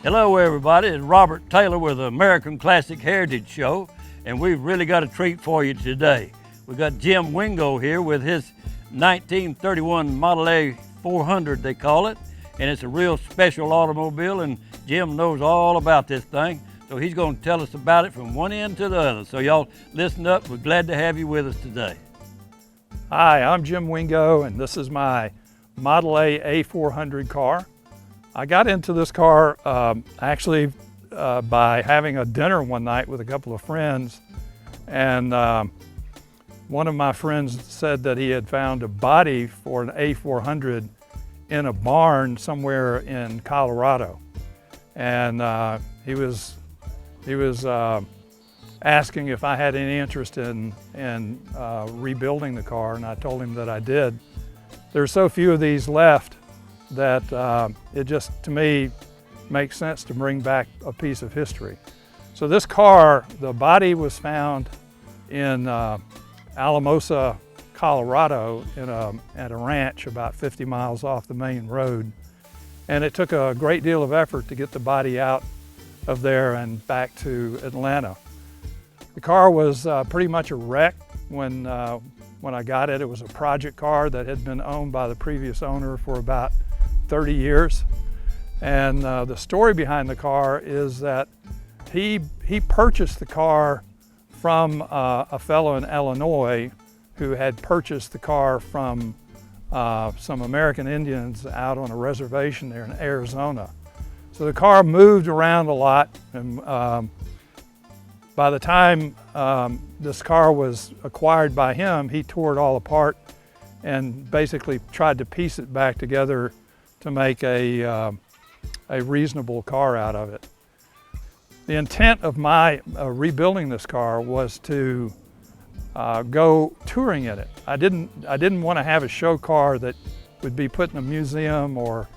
Hello everybody, it's Robert Taylor with the American Classic Heritage Show, and we've really got a treat for you today. We've got Jim Wingo here with his 1931 Model A 400 they call it, and it's a real special automobile, and Jim knows all about this thing, so he's going to tell us about it from one end to the other. So y'all listen up, we're glad to have you with us today. Hi, I'm Jim Wingo, and this is my Model A A400 car. I got into this car actually by having a dinner one night with a couple of friends, and one of my friends said that he had found a body for an A400 in a barn somewhere in Colorado, and he was asking if I had any interest in rebuilding the car, and I told him that I did. There's so few of these left that it just, to me, makes sense to bring back a piece of history. So this car, the body was found in Alamosa, Colorado, at a ranch about 50 miles off the main road. And it took a great deal of effort to get the body out of there and back to Atlanta. The car was pretty much a wreck when I got it. It was a project car that had been owned by the previous owner for about 30 years. And the story behind the car is that he purchased the car from a fellow in Illinois who had purchased the car from some American Indians out on a reservation there in Arizona. So the car moved around a lot, and by the time this car was acquired by him, he tore it all apart and basically tried to piece it back together to make a reasonable car out of it. The intent of my rebuilding this car was to go touring in it. I didn't want to have a show car that would be put in a museum or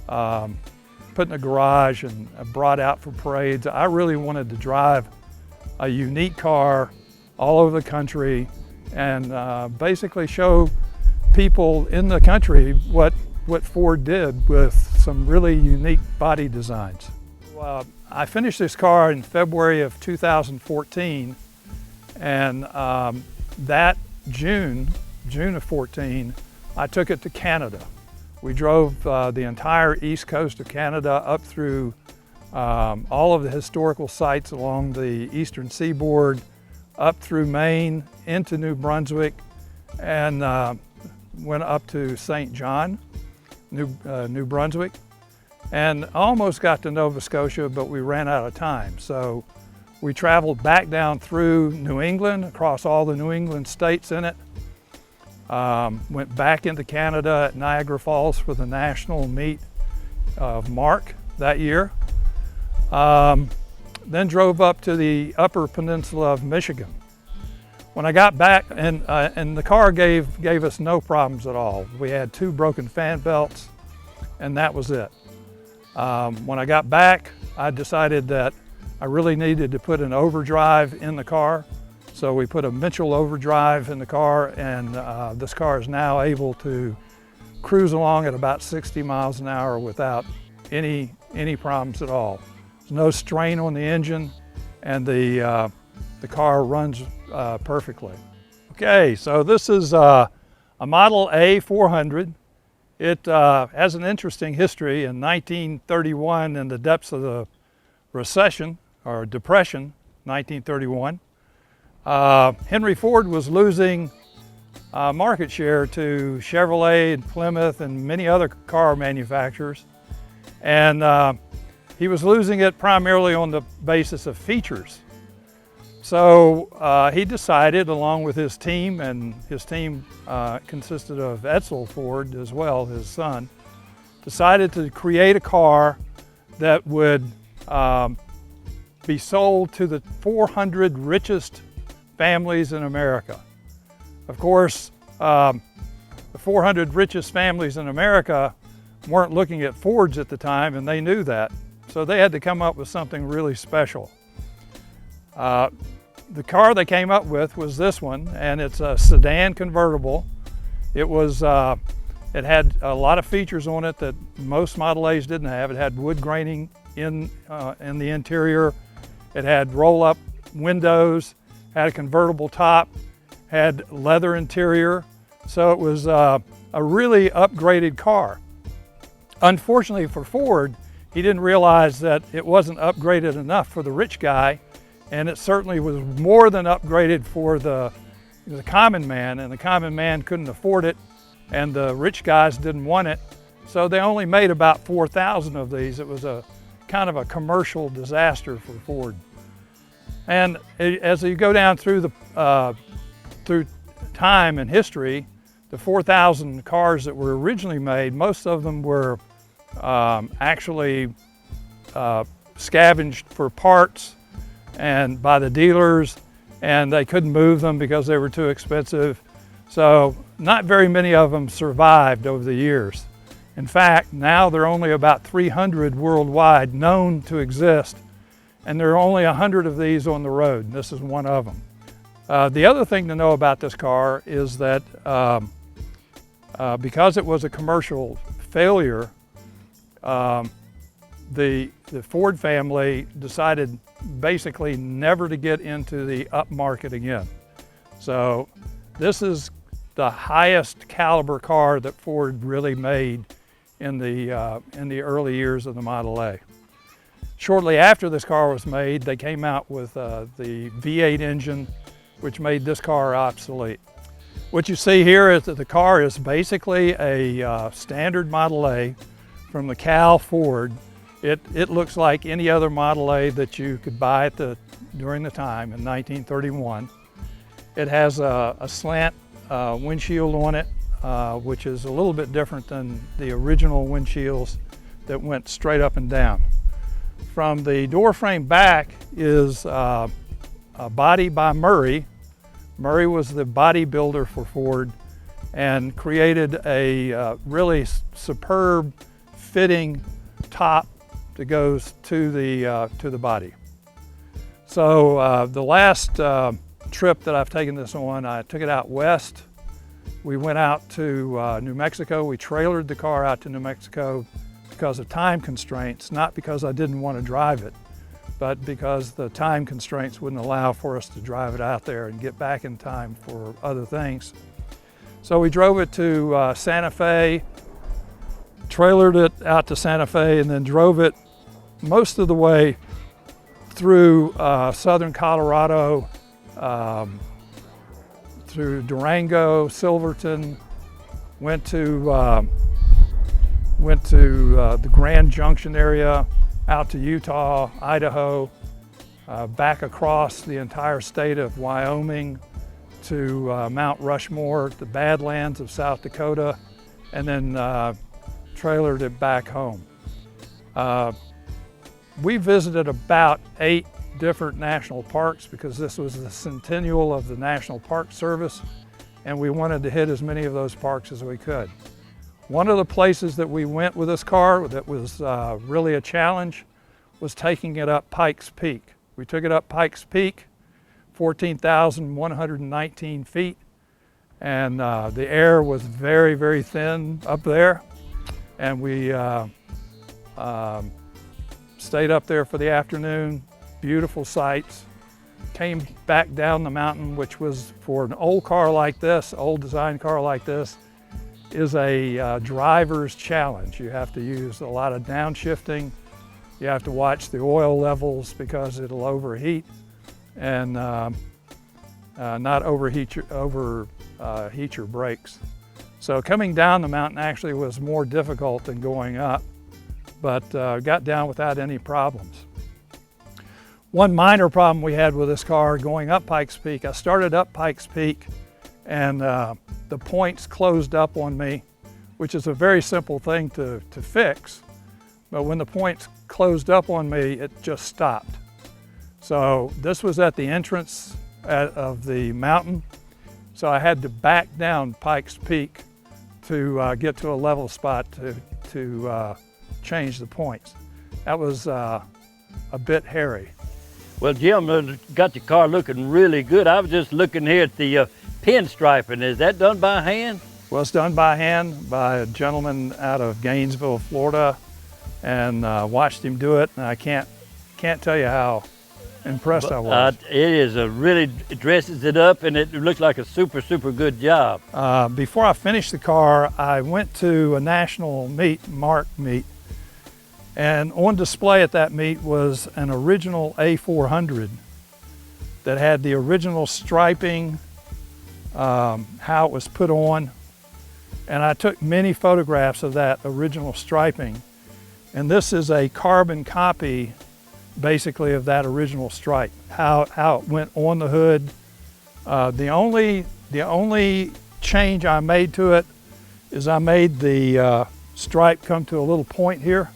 put in a garage and brought out for parades. I really wanted to drive a unique car all over the country and basically show people in the country what Ford did with some really unique body designs. I finished this car in February of 2014, and that June of 14, I took it to Canada. We drove the entire east coast of Canada up through all of the historical sites along the eastern seaboard, up through Maine, into New Brunswick, and went up to St. John, New Brunswick, and almost got to Nova Scotia, but we ran out of time. So we traveled back down through New England, across all the New England states in it, went back into Canada at Niagara Falls for the national meet of MARC that year, then drove up to the upper peninsula of Michigan. When I got back, and the car gave us no problems at all. We had 2 broken fan belts, and that was it. When I got back, I decided that I really needed to put an overdrive in the car. So we put a Mitchell overdrive in the car, and this car is now able to cruise along at about 60 miles an hour without any problems at all. There's no strain on the engine, and the car runs perfectly. Okay, so this is a Model A 400. It has an interesting history. In 1931, in the depths of the recession, or depression, 1931, Henry Ford was losing market share to Chevrolet and Plymouth and many other car manufacturers. And he was losing it primarily on the basis of features. So he decided, along with his team, and his team consisted of Edsel Ford as well, his son, decided to create a car that would be sold to the 400 richest families in America. Of course, the 400 richest families in America weren't looking at Fords at the time, and they knew that. So they had to come up with something really special. The car they came up with was this one, and it's a sedan convertible. It was It had a lot of features on it that most Model A's didn't have. It had wood graining in the interior. It had roll-up windows, had a convertible top, had leather interior. So it was a really upgraded car. Unfortunately for Ford, he didn't realize that it wasn't upgraded enough for the rich guy, and it certainly was more than upgraded for the common man, and the common man couldn't afford it, and the rich guys didn't want it. So they only made about 4,000 of these. It was a kind of a commercial disaster for Ford. And as you go down through through time and history, the 4,000 cars that were originally made, most of them were actually scavenged for parts and by the dealers, and they couldn't move them because they were too expensive. So not very many of them survived over the years. In fact, now there are only about 300 worldwide known to exist, and there are only 100 of these on the road, and this is one of them. The other thing to know about this car is that because it was a commercial failure, the Ford family decided basically never to get into the upmarket again. So this is the highest caliber car that Ford really made in the early years of the Model A. Shortly after this car was made, they came out with the V8 engine, which made this car obsolete. What you see here is that the car is basically a standard Model A from the Cal Ford. It looks like any other Model A that you could buy during the time in 1931. It has a slant windshield on it, which is a little bit different than the original windshields that went straight up and down. From the door frame back is a body by Murray. Murray was the body builder for Ford and created a really superb fitting top that goes to the body. So the last trip that I've taken this on, I took it out west. We went out to New Mexico. We trailered the car out to New Mexico because of time constraints, not because I didn't want to drive it, but because the time constraints wouldn't allow for us to drive it out there and get back in time for other things. So we drove it to Santa Fe, trailered it out to Santa Fe, and then drove it most of the way through southern Colorado, through Durango, Silverton, went to the Grand Junction area, out to Utah, Idaho, back across the entire state of Wyoming to Mount Rushmore, the Badlands of South Dakota, and then trailered it back home. We visited about 8 different national parks because this was the centennial of the National Park Service, and we wanted to hit as many of those parks as we could. One of the places that we went with this car that was really a challenge was taking it up Pikes Peak. We took it up Pikes Peak, 14,119 feet, and the air was very, very thin up there, and we stayed up there for the afternoon. Beautiful sights. Came back down the mountain, which was, for an old car like this, old design car like this, is a driver's challenge. You have to use a lot of downshifting. You have to watch the oil levels because it'll overheat and not overheat your brakes. So coming down the mountain actually was more difficult than going up, but got down without any problems. One minor problem we had with this car going up Pikes Peak, I started up Pikes Peak and the points closed up on me, which is a very simple thing to fix. But when the points closed up on me, it just stopped. So this was at the entrance of the mountain. So I had to back down Pikes Peak to get to a level spot to change the points. That was a bit hairy. Well, Jim, got the car looking really good. I was just looking here at the pinstriping. Is that done by hand? Well, it's done by hand by a gentleman out of Gainesville, Florida, and watched him do it, and I can't tell you how impressed I was. It is it dresses it up, and it looks like a super good job. Before I finished the car, I went to a national meet, MARC meet, and on display at that meet was an original A400 that had the original striping, how it was put on, and I took many photographs of that original striping, and this is a carbon copy basically of that original stripe, how it went on the hood. The only change I made to it is I made the stripe come to a little point here,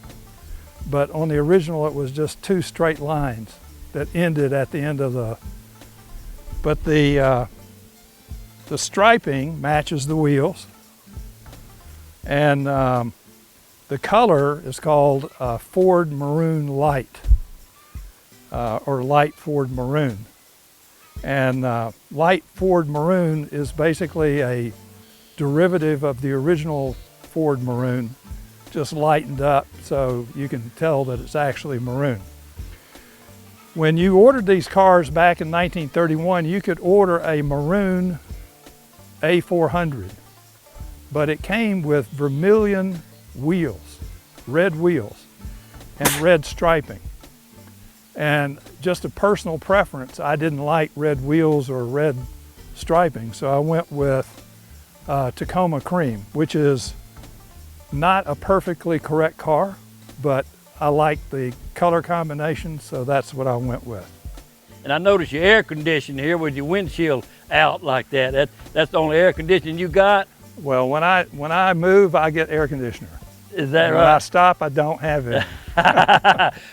but on the original it was just two straight lines that ended at the end of the, but the striping matches the wheels, and the color is called Ford Maroon Light, or Light Ford Maroon. And Light Ford Maroon is basically a derivative of the original Ford Maroon, just lightened up so you can tell that it's actually maroon. When you ordered these cars back in 1931, you could order a maroon A400, but it came with vermilion wheels, red wheels, and red striping. And just a personal preference, I didn't like red wheels or red striping, so I went with Tacoma Cream, which is not a perfectly correct car, but I like the color combination, so that's what I went with. And I noticed your air conditioning here with your windshield out like that. That's the only air conditioning you got? Well, when I move, I get air conditioner. Is that right? When I stop, I don't have it.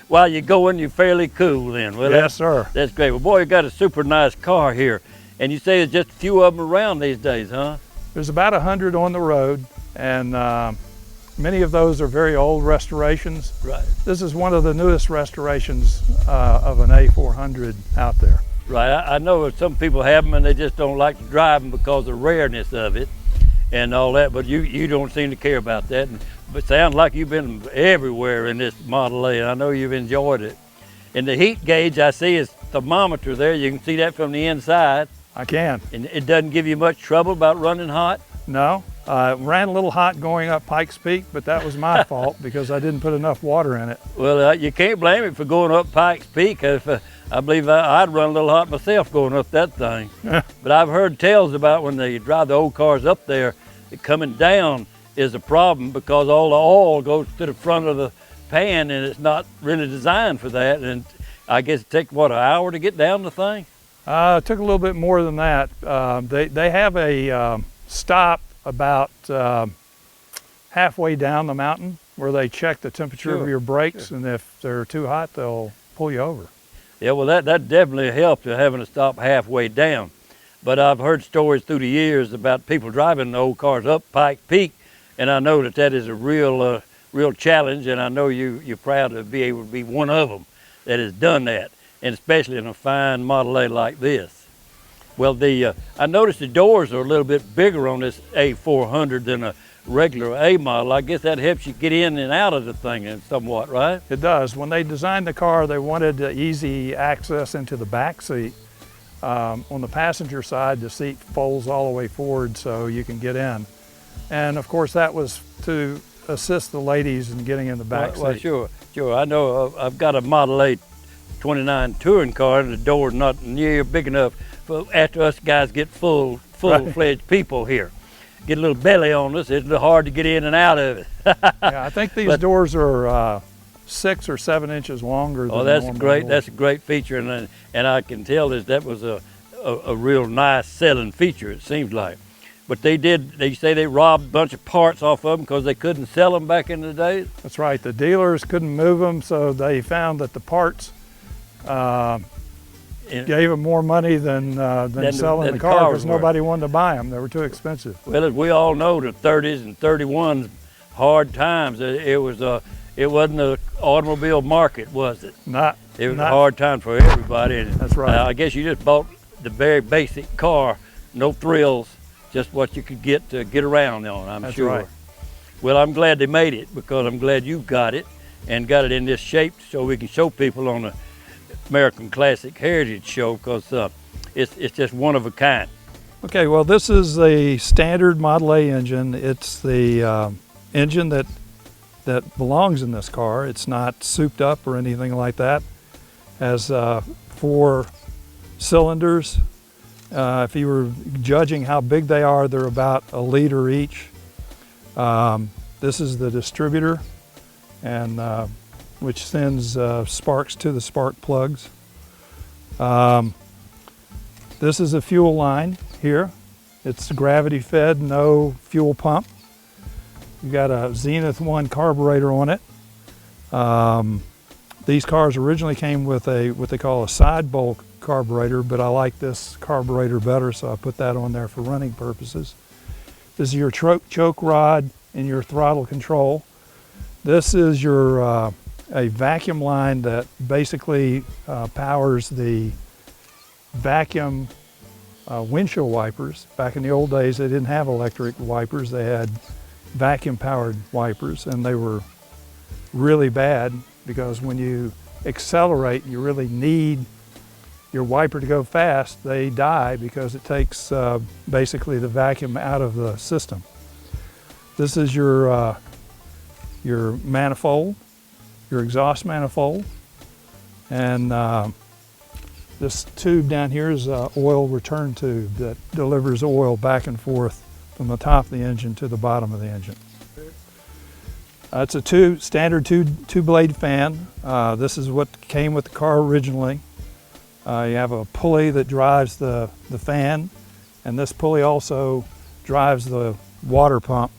While you're going, you're fairly cool then. Well, yes, sir. That's great. Well, boy, you got a super nice car here. And you say there's just a few of them around these days, huh? There's about 100 on the road, and many of those are very old restorations. Right. This is one of the newest restorations of an A400 out there. Right. I know some people have them and they just don't like to drive them because of the rareness of it and all that, but you don't seem to care about that. But it sounds like you've been everywhere in this Model A, and I know you've enjoyed it. And the heat gauge I see is thermometer there. You can see that from the inside. I can. And it doesn't give you much trouble about running hot? No. Ran a little hot going up Pikes Peak, but that was my fault because I didn't put enough water in it. Well, you can't blame it for going up Pikes Peak. I believe I'd run a little hot myself going up that thing. But I've heard tales about when they drive the old cars up there, that coming down is a problem because all the oil goes to the front of the pan and it's not really designed for that. And I guess it takes, what, an hour to get down the thing? It took a little bit more than that. They have a stop about halfway down the mountain where they check the temperature of your brakes, and if they're too hot, they'll pull you over. Yeah, well, that definitely helped, having to stop halfway down. But I've heard stories through the years about people driving the old cars up Pike Peak, and I know that is a real challenge, and I know you're proud to be able to be one of them that has done that, and especially in a fine Model A like this. Well, I noticed the doors are a little bit bigger on this A400 than a regular A model. I guess that helps you get in and out of the thing somewhat, right? It does. When they designed the car, they wanted easy access into the back seat. On the passenger side, the seat folds all the way forward so you can get in. And of course, that was to assist the ladies in getting in the back seat. Well, sure. I know I've got a Model A 29 touring car, and the door's not near big enough for after us guys get full-fledged people here. Get a little belly on us, it's hard to get in and out of it. Yeah, I think these doors are 6 or 7 inches longer than normal doors. That's a great feature, and I can tell that was a real nice selling feature, it seems like. But they say they robbed a bunch of parts off of them because they couldn't sell them back in the day? That's right, the dealers couldn't move them, so they found that the parts gave them more money than selling the car because nobody wanted to buy them. They were too expensive. Well, as we all know, the 30s and 31s, hard times. It wasn't an automobile market, was it? It was a hard time for everybody. That's right. I guess you just bought the very basic car, no thrills, just what you could get to get around on, I'm That's sure. right. Well, I'm glad they made it, because I'm glad you got it and got it in this shape so we can show people on the American Classic Heritage Show, because it's just one of a kind. Okay, well, this is a standard Model A engine. It's the engine that belongs in this car. It's not souped up or anything like that. Has 4 cylinders. If you were judging how big they are, they're about 1 liter each. This is the distributor, and which sends sparks to the spark plugs. This is a fuel line here. It's gravity fed, no fuel pump. You've got a Zenith 1 carburetor on it. These cars originally came with what they call a side bowl carburetor, but I like this carburetor better, so I put that on there for running purposes. This is your choke rod and your throttle control. This is your a vacuum line that basically powers the vacuum windshield wipers. Back in the old days, they didn't have electric wipers. They had vacuum powered wipers, and they were really bad because when you accelerate, you really need your wiper to go fast. They die because it takes basically the vacuum out of the system. This is your manifold, your exhaust manifold, and this tube down here is an oil return tube that delivers oil back and forth from the top of the engine to the bottom of the engine. It's a standard two-blade fan. This is what came with the car originally. You have a pulley that drives the fan, and this pulley also drives the water pump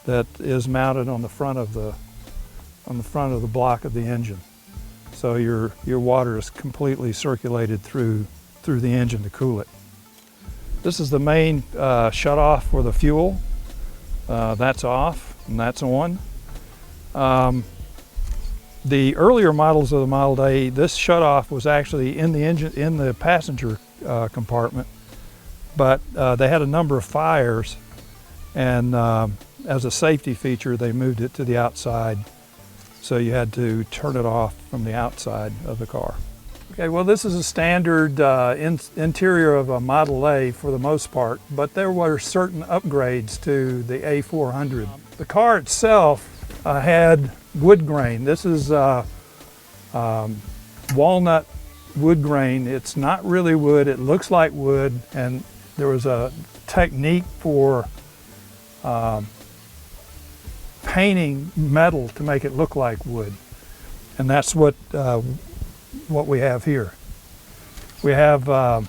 that is mounted on the front of the block of the engine. So your water is completely circulated through the engine to cool it. This is the main shutoff for the fuel. That's off and that's on. The earlier models of the Model A, this shutoff was actually in the engine, in the passenger compartment, but they had a number of fires, and as a safety feature, they moved it to the outside, so you had to turn it off from the outside of the car. Okay, well, this is a standard interior of a Model A for the most part, but there were certain upgrades to the A400. The car itself had wood grain. This is walnut wood grain. It's not really wood. It looks like wood, and there was a technique for painting metal to make it look like wood, and that's what we have here. We have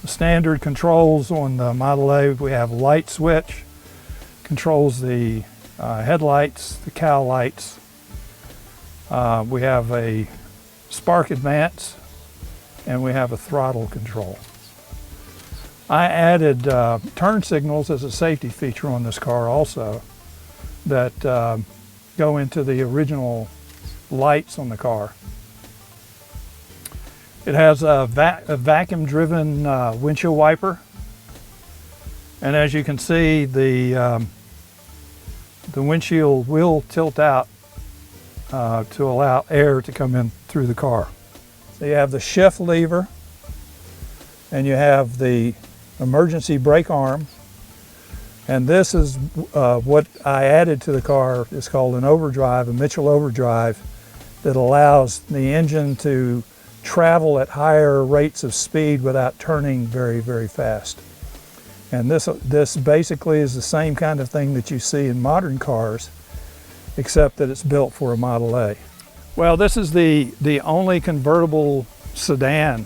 standard controls on the Model A. We have a light switch, controls the headlights, the cowl lights. We have a spark advance, and we have a throttle control. I added turn signals as a safety feature on this car also that go into the original lights on the car. It has a vacuum-driven windshield wiper, and as you can see, the windshield will tilt out to allow air to come in through the car. So you have the shift lever, and you have the emergency brake arm, and this is what I added to the car. It's called an overdrive, a Mitchell overdrive, that allows the engine to travel at higher rates of speed without turning very, very fast. And this basically is the same kind of thing that you see in modern cars, except that it's built for a Model A. Well, this is the only convertible sedan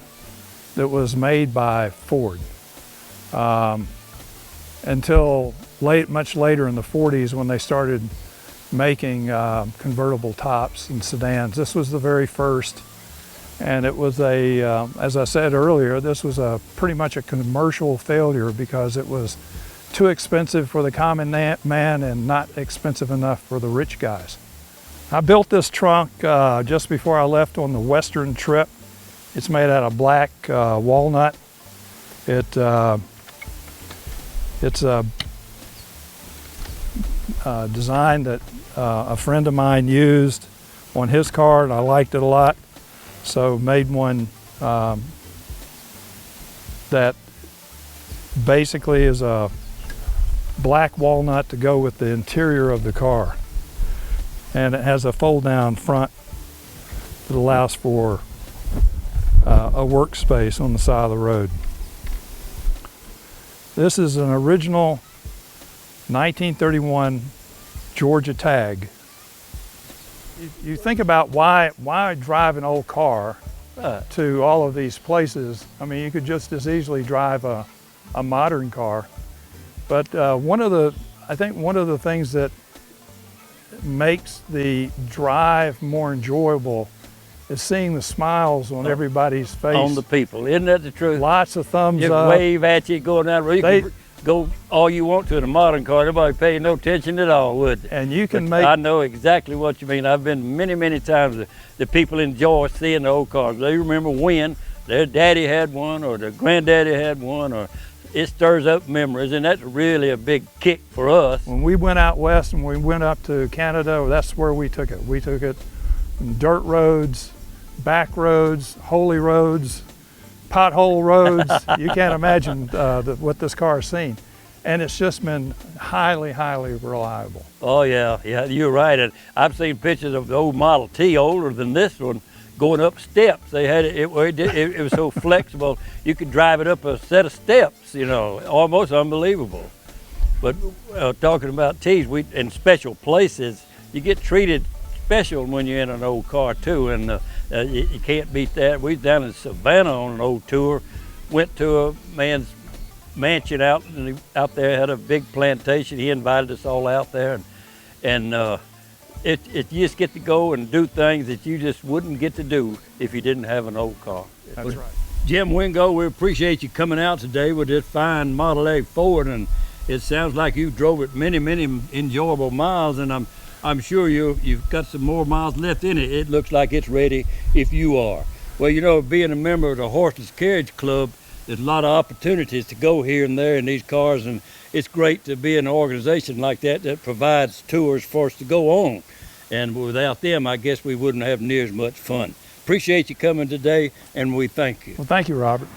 that was made by Ford. Until much later in the 40s, when they started making convertible tops and sedans. This was the very first, and it was as I said earlier, this was pretty much a commercial failure because it was too expensive for the common man and not expensive enough for the rich guys. I built this trunk just before I left on the Western trip. It's made out of black walnut. It's a design that a friend of mine used on his car, and I liked it a lot, so made one that basically is a black walnut to go with the interior of the car, and it has a fold down front that allows for a workspace on the side of the road. This is an original 1931 Georgia tag. You think about why drive an old car to all of these places. I mean, you could just as easily drive a modern car. But I think one of the things that makes the drive more enjoyable is seeing the smiles on everybody's face. On the people, isn't that the truth? Lots of thumbs Just up. wave at you going down the road. You can go all you want to in a modern car. Nobody pay no attention at all, would they? And you can But I know exactly what you mean. I've been many, many times. The people enjoy seeing the old cars. They remember when their daddy had one or their granddaddy had one, or it stirs up memories, and that's really a big kick for us. When we went out west and we went up to Canada, that's where we took it. We took it from dirt roads, back roads, holy roads, pothole roads. You can't imagine what this car has seen. And it's just been highly, highly reliable. Oh yeah, you're right. And I've seen pictures of the old Model T, older than this one, going up steps. They had it was so flexible, you could drive it up a set of steps, you know, almost unbelievable. But talking about T's, in special places, you get treated special when you're in an old car too, and you can't beat that. We was down in Savannah on an old tour, went to a man's mansion out there, had a big plantation. He invited us all out there, and you just get to go and do things that you just wouldn't get to do if you didn't have an old car. That's right. Jim Wingo, we appreciate you coming out today with this fine Model A Ford, and it sounds like you drove it many, many enjoyable miles, and I'm sure you've got some more miles left in it. It looks like it's ready if you are. Well, you know, being a member of the Horseless Carriage Club, there's a lot of opportunities to go here and there in these cars, and it's great to be in an organization like that provides tours for us to go on. And without them, I guess we wouldn't have near as much fun. Appreciate you coming today, and we thank you. Well, thank you, Robert.